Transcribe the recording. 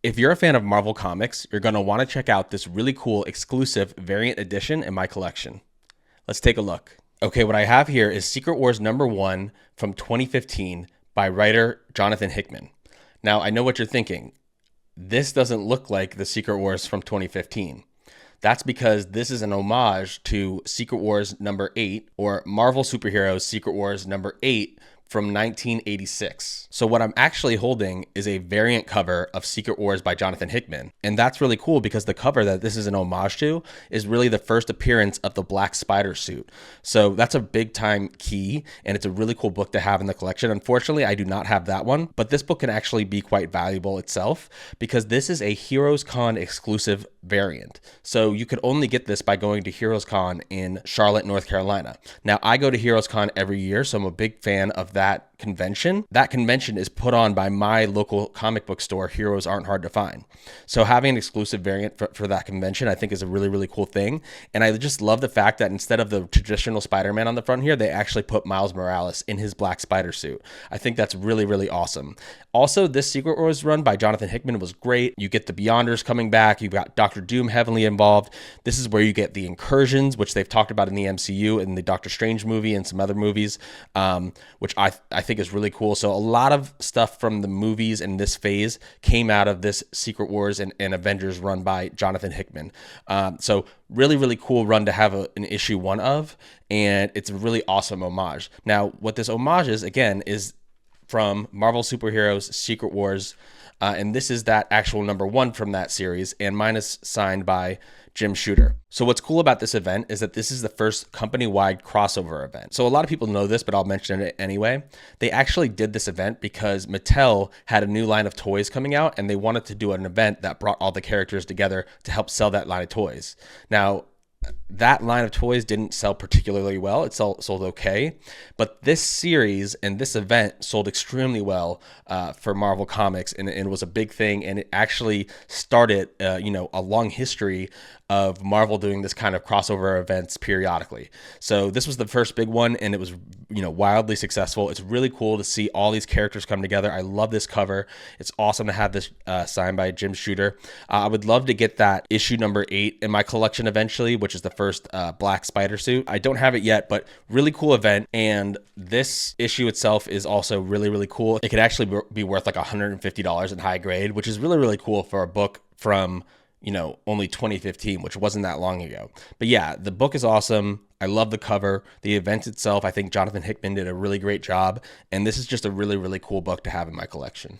If you're a fan of Marvel Comics, you're going to want to check out this really cool exclusive variant edition in my collection. Let's take a look. Okay, what I have here is Secret Wars #1 from 2015 by writer Jonathan Hickman. Now, I know what you're thinking. This doesn't look like the Secret Wars from 2015. That's because this is an homage to Secret Wars #8, or Marvel Superheroes Secret Wars #8 from 1986. So what I'm actually holding is a variant cover of Secret Wars by Jonathan Hickman. And that's really cool because the cover that this is an homage to is really the first appearance of the Black Spider suit. So that's a big time key, and it's a really cool book to have in the collection. Unfortunately, I do not have that one, but this book can actually be quite valuable itself because this is a Heroes Con exclusive variant. So you could only get this by going to Heroes Con in Charlotte, North Carolina. Now, I go to Heroes Con every year, so I'm a big fan of that convention. That convention is put on by my local comic book store, Heroes Aren't Hard to Find. So having an exclusive variant for that convention, I think is a really, really cool thing. And I just love the fact that instead of the traditional Spider-Man on the front here, they actually put Miles Morales in his Black Spider suit. I think that's really, really awesome. Also, this Secret Wars run by Jonathan Hickman was great. You get the Beyonders coming back. You've got Doctor Doom heavily involved. This is where you get the incursions, which they've talked about in the MCU and the Doctor Strange movie and some other movies, which I think is really cool. So a lot of stuff from the movies in this phase came out of this Secret Wars and Avengers run by Jonathan Hickman. So really, really cool run to have an issue 1 of, and it's a really awesome homage. Now, what this homage is, again, is from Marvel Superheroes Secret Wars, and this is that actual #1 from that series, and mine is signed by Jim Shooter. So what's cool about this event is that this is the first company-wide crossover event. So a lot of people know this, but I'll mention it anyway. They actually did this event because Mattel had a new line of toys coming out, and they wanted to do an event that brought all the characters together to help sell that line of toys. Now, that line of toys didn't sell particularly well. It sold okay, but this series and this event sold extremely well for Marvel Comics, and it was a big thing, and it actually started a long history of Marvel doing this kind of crossover events periodically. So this was the first big one, and it was wildly successful. It's really cool to see all these characters come together. I love this cover. It's awesome to have this signed by Jim Shooter. I would love to get that issue #8 in my collection eventually, which is the first Black Spider suit. I don't have it yet, but really cool event. And this issue itself is also really, really cool. It could actually be worth like $150 in high grade, which is really, really cool for a book from only 2015, which wasn't that long ago. But yeah, the book is awesome. I love the cover. The event itself, I think Jonathan Hickman did a really great job. And this is just a really, really cool book to have in my collection.